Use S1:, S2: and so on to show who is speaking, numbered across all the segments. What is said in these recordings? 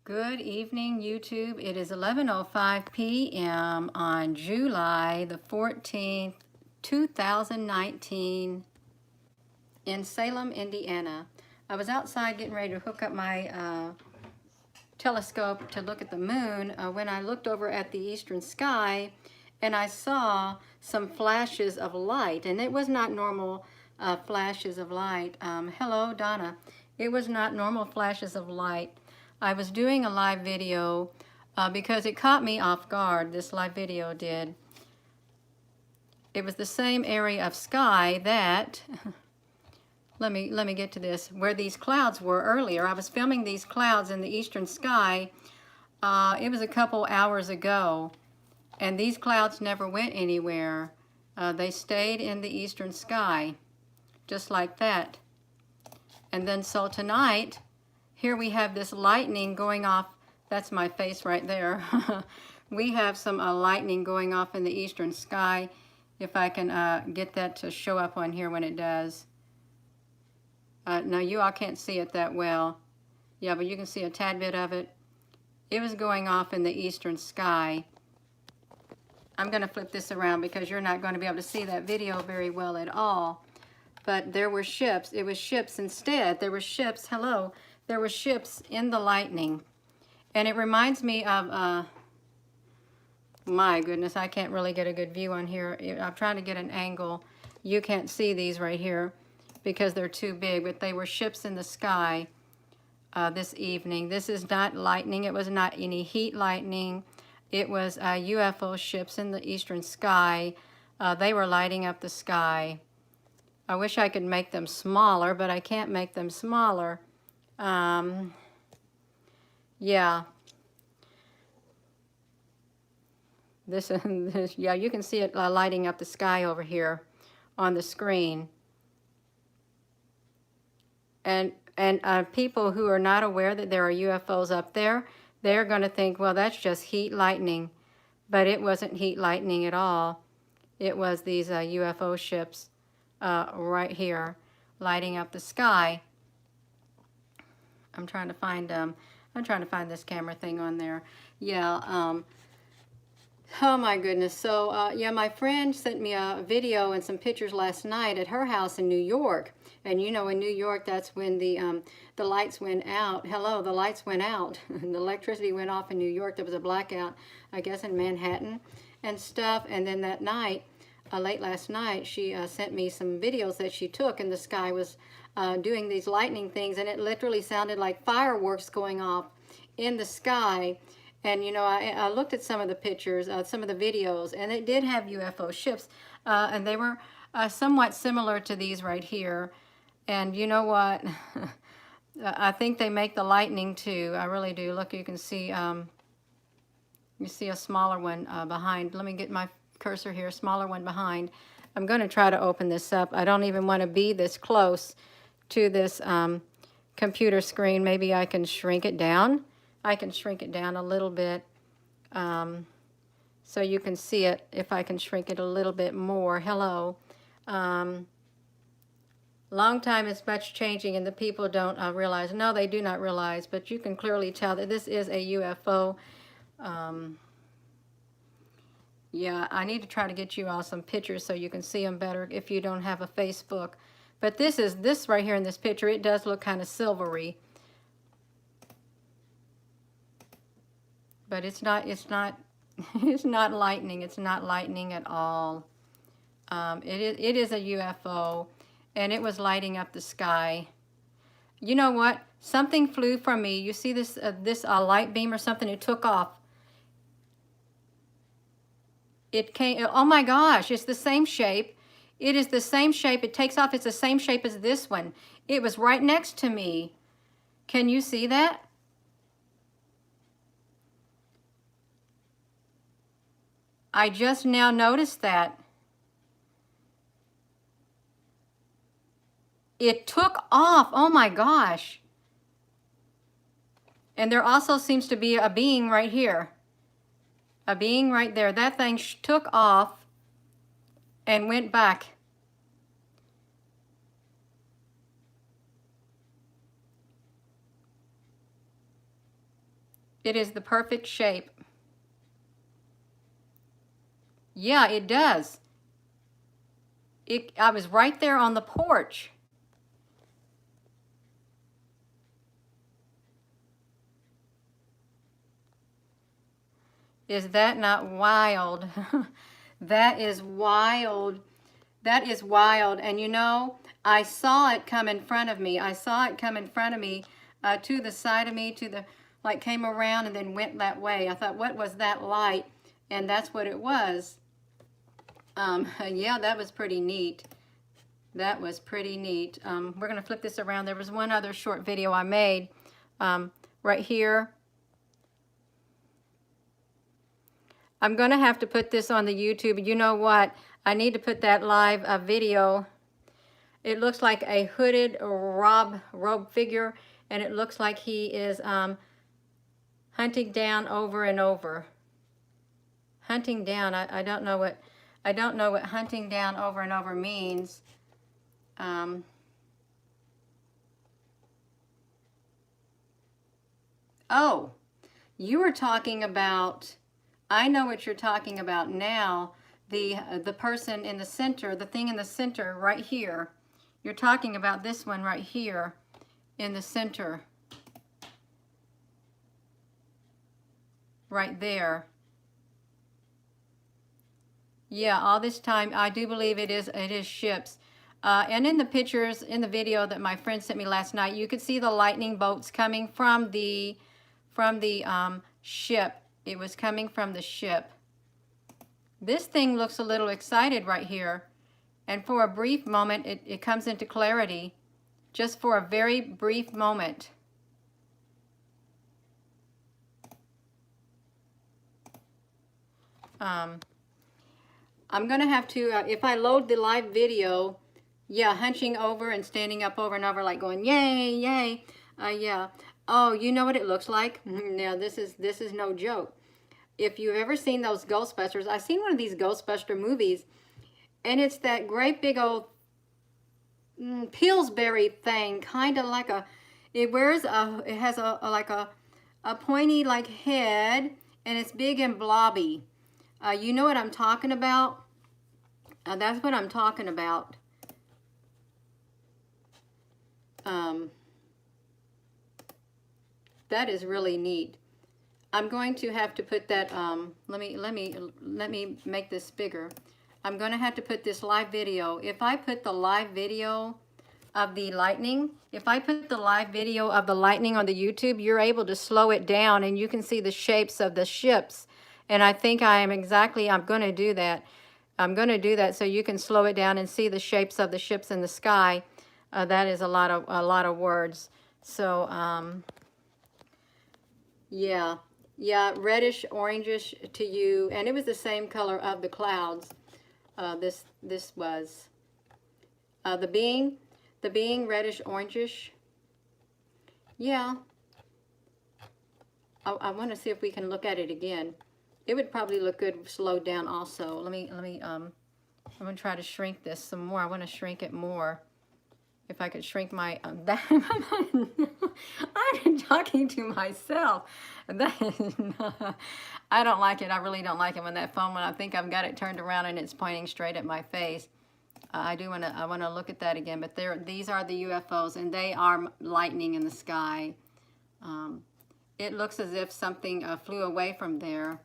S1: Good evening, YouTube. It is 11:05 p.m. on July the 14th, 2019 in Salem, Indiana. I was outside getting ready to hook up my telescope to look at the moon when I looked over at the eastern sky and I saw some flashes of light, and it was not normal flashes of light. Hello, Donna. It was not normal flashes of light. I was doing a live video because it caught me off guard. This live video did. It was the same area of sky that let me get to this, where these clouds were earlier. I was filming these clouds in the eastern sky. It was a couple hours ago, and these clouds never went anywhere. They stayed in the eastern sky, just like that. And then so tonight, here we have this lightning going off. That's my face right there. We have some lightning going off in the eastern sky. If I can get that to show up on here when it does. Now you all can't see it that well. Yeah, but you can see a tad bit of it. It was going off in the eastern sky. I'm going to flip this around because you're not going to be able to see that video very well at all. But there were ships. It was ships instead. There were ships. Hello. There were ships in the lightning. And it reminds me of, my goodness, I can't really get a good view on here. I'm trying to get an angle. You can't see these right here because they're too big, but they were ships in the sky this evening. This is not lightning. It was not any heat lightning. It was UFO ships in the eastern sky. They were lighting up the sky. I wish I could make them smaller, but I can't make them smaller. Yeah. This, yeah, you can see it lighting up the sky over here on the screen. And people who are not aware that there are UFOs up there, they're going to think, well, that's just heat lightning. But it wasn't heat lightning at all. It was these UFO ships right here lighting up the sky. I'm trying to find this camera thing on there. Yeah. Oh my goodness. So yeah, my friend sent me a video and some pictures last night at her house in New York. And you know, in New York, that's when the lights went out. Hello, the lights went out. The electricity went off in New York. There was a blackout, I guess, in Manhattan and stuff. And then that night, late last night, she sent me some videos that she took, and the sky was doing these lightning things, and it literally sounded like fireworks going off in the sky. And you know, I looked at some of the pictures, some of the videos, and it did have UFO ships, and they were somewhat similar to these right here. And you know what? I think they make the lightning too. I really do. Look, you can see you see a smaller one behind. Let me get my cursor here, smaller one behind. I'm going to try to open this up. I don't even want to be this close to this computer screen. Maybe I can shrink it down. I can shrink it down a little bit so you can see it if I can shrink it a little bit more. Hello. Long time is much changing, and the people don't realize. No, they do not realize, but you can clearly tell that this is a UFO. Yeah, I need to try to get you all some pictures so you can see them better if you don't have a Facebook. But this right here in this picture, it does look kind of silvery. But it's not it's not lightning. It's not lightning at all. It is a UFO, and it was lighting up the sky. You know what? Something flew from me. You see this light beam or something? It took off. It came, oh my gosh, it's the same shape. It is the same shape. It takes off. It's the same shape as this one. It was right next to me. Can you see that? I just now noticed that. It took off. Oh my gosh. And there also seems to be a being right here. A being right there. That thing took off and went back. It is the perfect shape. Yeah, it does. I was right there on the porch. Is that not wild? That is wild. That is wild. And you know, I saw it come in front of me. I saw it come in front of me, to the side of me, like came around and then went that way. I thought, what was that light? And that's what it was. Yeah, that was pretty neat. That was pretty neat. We're going to flip this around. There was one other short video I made right here. I'm going to have to put this on the YouTube. You know what? I need to put that live video. It looks like a hooded robe figure, and it looks like he is hunting down over and over. Hunting down. I don't know what hunting down over and over means. Oh, you were talking about, I know what you're talking about now. The person in the center, the thing in the center right here. You're talking about this one right here in the center. Right there. Yeah, all this time, I do believe it is ships. And in the pictures, in the video that my friend sent me last night, you could see the lightning bolts coming from the ship. It was coming from the ship. This thing looks a little excited right here. And for a brief moment, it comes into clarity. Just for a very brief moment. I'm going to have to, if I load the live video, yeah, hunching over and standing up over and over like going, yay, yay, yeah. Oh, you know what it looks like? Now, this is no joke. If you've ever seen those Ghostbusters, I've seen one of these Ghostbuster movies, and it's that great big old Pillsbury thing, kind of like it has like a pointy like head, and it's big and blobby. You know what I'm talking about? That's what I'm talking about. That is really neat. I'm going to have to put that, let me make this bigger. I'm going to have to put this live video. If I put the live video of the lightning, on the YouTube, you're able to slow it down and you can see the shapes of the ships. And I think I'm going to do that. I'm going to do that so you can slow it down and see the shapes of the ships in the sky. That is a lot of words. So, yeah, reddish, orangish to you, and it was the same color of the clouds. This was the being reddish, orangish. Yeah. I want to see if we can look at it again. It would probably look good slowed down also. I'm going to try to shrink this some more. I want to shrink it more. If I could shrink my, I'm talking to myself. I don't like it. I really don't like it when that phone, when I think I've got it turned around and it's pointing straight at my face. I want to look at that again, but these are the UFOs, and they are lightning in the sky. It looks as if something flew away from there.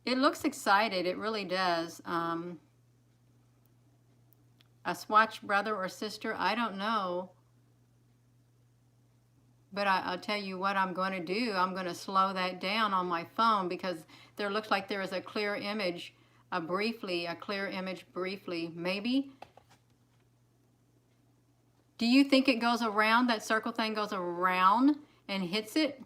S1: It looks excited. It really does. A Swatch brother or sister, I don't know. But I'll tell you what I'm going to do. I'm going to slow that down on my phone because there looks like there is a clear image, a clear image briefly. Maybe. Do you think it goes around, that circle thing goes around and hits it?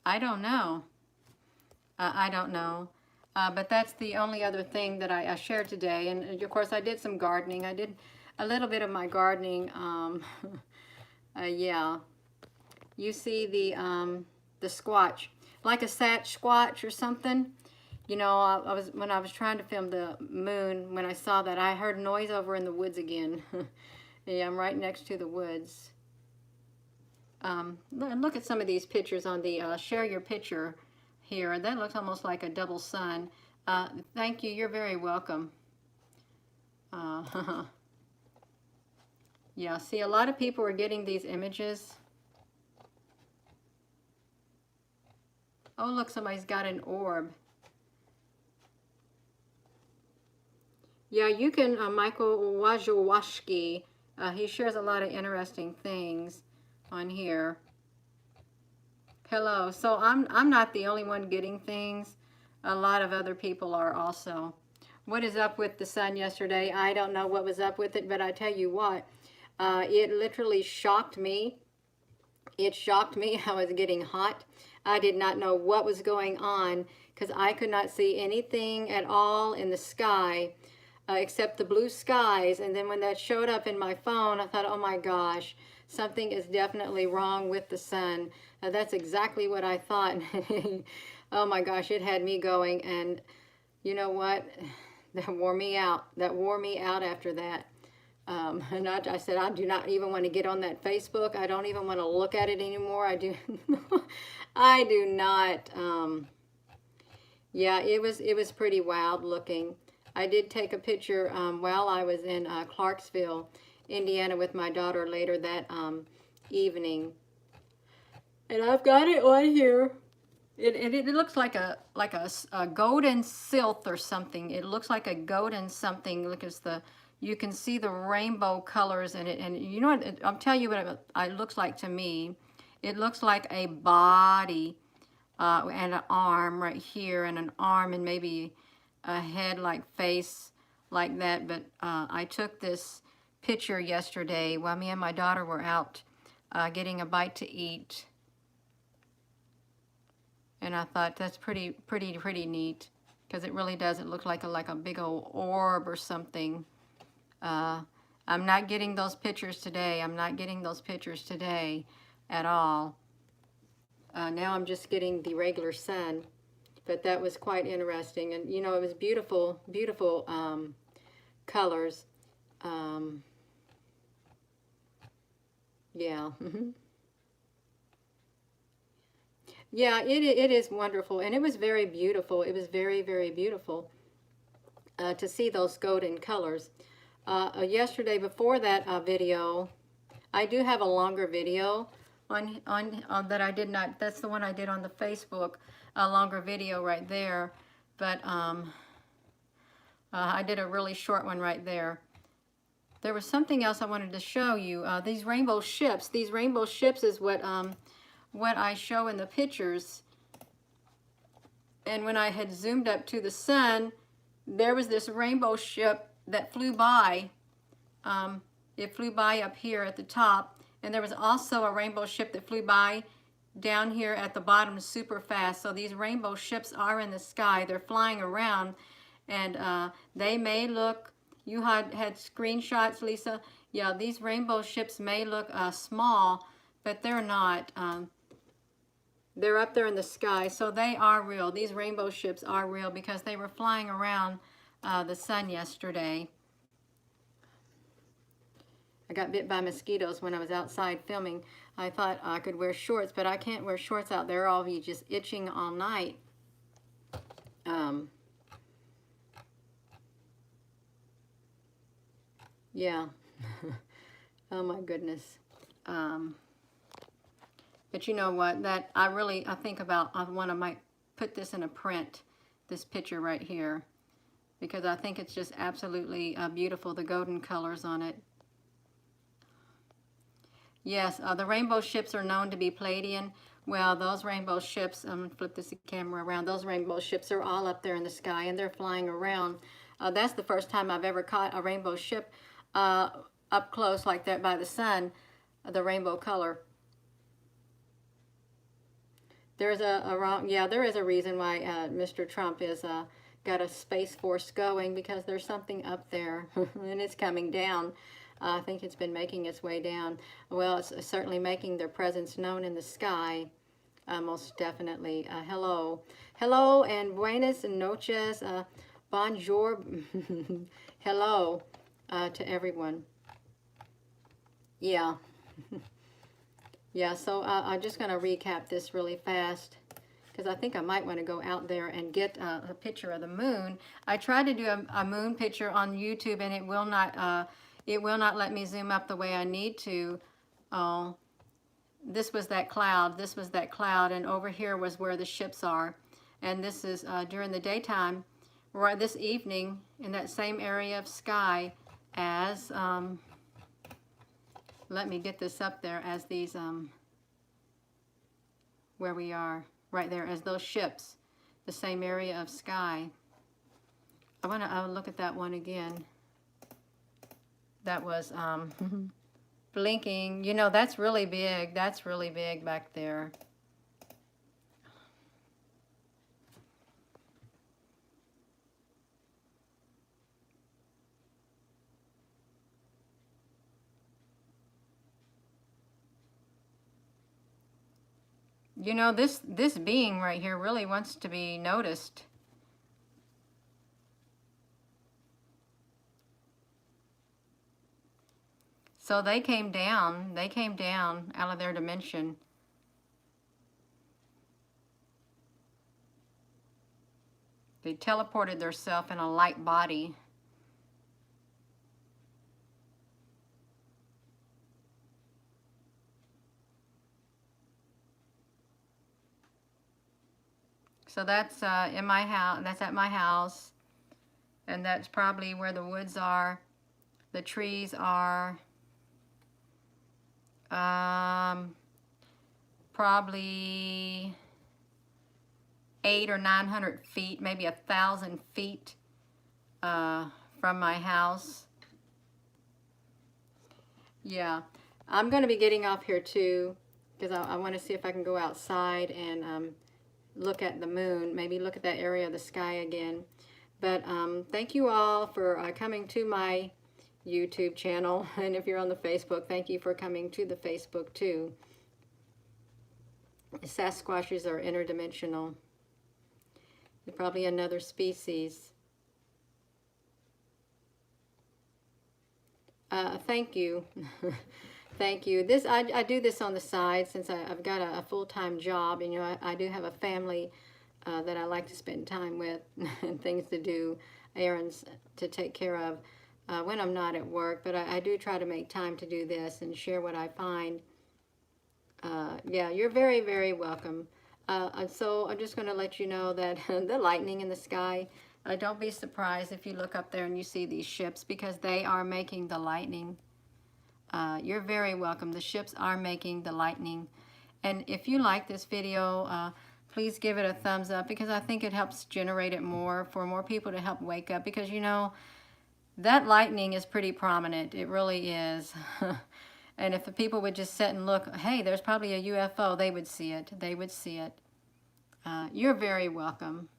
S1: I don't know. I don't know. But that's the only other thing that I shared today. And of course, I did some gardening. I did a little bit of my gardening. Yeah, you see the squatch, like a Sasquatch or something. You know, when I was trying to film the moon, when I saw that, I heard noise over in the woods again. Yeah, I'm right next to the woods. Look at some of these pictures on the share your picture here. That looks almost like a double sun. Thank you. You're very welcome. Yeah, see, a lot of people are getting these images. Oh, look, somebody's got an orb. Yeah, you can, Michael Wajowski, he shares a lot of interesting things on here. Hello. So I'm not the only one getting things. A lot of other people are also. What is up with the sun yesterday? I don't know what was up with it, but I tell you what, it literally shocked me. It shocked me. I was getting hot. I did not know what was going on because I could not see anything at all in the sky except the blue skies. And then when that showed up in my phone, I thought, oh my gosh, something is definitely wrong with the sun. That's exactly what I thought. Oh my gosh, it had me going. And you know what? That wore me out. That wore me out after that. And I said, I do not even want to get on that Facebook. I don't even want to look at it anymore. I do, I do not. Yeah, it was pretty wild looking. I did take a picture while I was in Clarksville, Indiana, with my daughter later that evening, and I've got it on here. It looks like a golden silk or something. It looks like a golden something. Look, it's you can see the rainbow colors in it, and you know what? I'll tell you what it looks like to me. It looks like a body and an arm right here, and an arm, and maybe a head, like face, like that. But I took this picture yesterday while me and my daughter were out getting a bite to eat. And I thought that's pretty neat, because it really does. It look like a big old orb or something. I'm not getting those pictures today. I'm not getting those pictures today at all. Now I'm just getting the regular sun. But that was quite interesting. And, you know, it was beautiful, beautiful colors. Yeah. Yeah, it is wonderful, and it was very beautiful. It was very beautiful to see those golden colors. Yesterday, before that video, I do have a longer video on that I did not. That's the one I did on the Facebook, a longer video right there. But I did a really short one right there. There was something else I wanted to show you. These rainbow ships. These rainbow ships is what I show in the pictures. And when I had zoomed up to the sun, there was this rainbow ship that flew by. It flew by up here at the top, and there was also a rainbow ship that flew by down here at the bottom super fast. So these rainbow ships are in the sky. They're flying around, and they may look, you had screenshots, Lisa. Yeah, these rainbow ships may look small, but they're not. They're up there in the sky, so they are real. These rainbow ships are real because they were flying around the sun yesterday. I got bit by mosquitoes when I was outside filming. I thought I could wear shorts, but I can't wear shorts out there. I'll be just itching all night. Yeah. Oh my goodness. But you know what? That I think about. I might put this in a print. This picture right here, because I think it's just absolutely beautiful. The golden colors on it. Yes, the rainbow ships are known to be Palladian. Well, those rainbow ships, I'm going to flip this camera around. Those rainbow ships are all up there in the sky, and they're flying around. That's the first time I've ever caught a rainbow ship up close like that by the sun, the rainbow color. There's there is a reason why Mr. Trump is got a Space Force going, because there's something up there and it's coming down. I think it's been making its way down. Well, it's certainly making their presence known in the sky, most definitely. Hello. Hello and buenas noches. Bonjour. Hello to everyone. Yeah. Yeah, so I'm just going to recap this really fast because I think I might want to go out there and get a picture of the moon. I tried to do a moon picture on YouTube and it will not let me zoom up the way I need to. Oh, this was that cloud. This was that cloud, and over here was where the ships are. And this is during the daytime, right this evening, in that same area of sky as let me get this up there, as these where we are right there, as those ships, the same area of sky. I'll look at that one again. That was blinking. You know, that's really big. That's really big back there. You know, this being right here really wants to be noticed. So they came down out of their dimension. They teleported themselves in a light body. So that's in my house. That's at my house, and that's probably where the woods are. The trees are probably 800 or 900 feet, maybe 1,000 feet from my house. Yeah, I'm going to be getting off here too because I want to see if I can go outside and look at the moon, maybe look at that area of the sky again. But thank you all for coming to my YouTube channel, and if you're on the Facebook, thank you for coming to the Facebook too. Sasquatches are interdimensional. They're probably another species. Thank you. Thank you. I do this on the side since I've got a full-time job, and you know I do have a family that I like to spend time with and things to do, errands to take care of when I'm not at work. But I do try to make time to do this and share what I find. Yeah, you're very, very welcome. So I'm just going to let you know that the lightning in the sky, don't be surprised if you look up there and you see these ships, because they are making the lightning. You're very welcome. The ships are making the lightning. And if you like this video, please give it a thumbs up, because I think it helps generate it more for more people to help wake up, because you know that lightning is pretty prominent. It really is. And if the people would just sit and look, hey, there's probably a UFO, they would see it. They would see it. You're very welcome.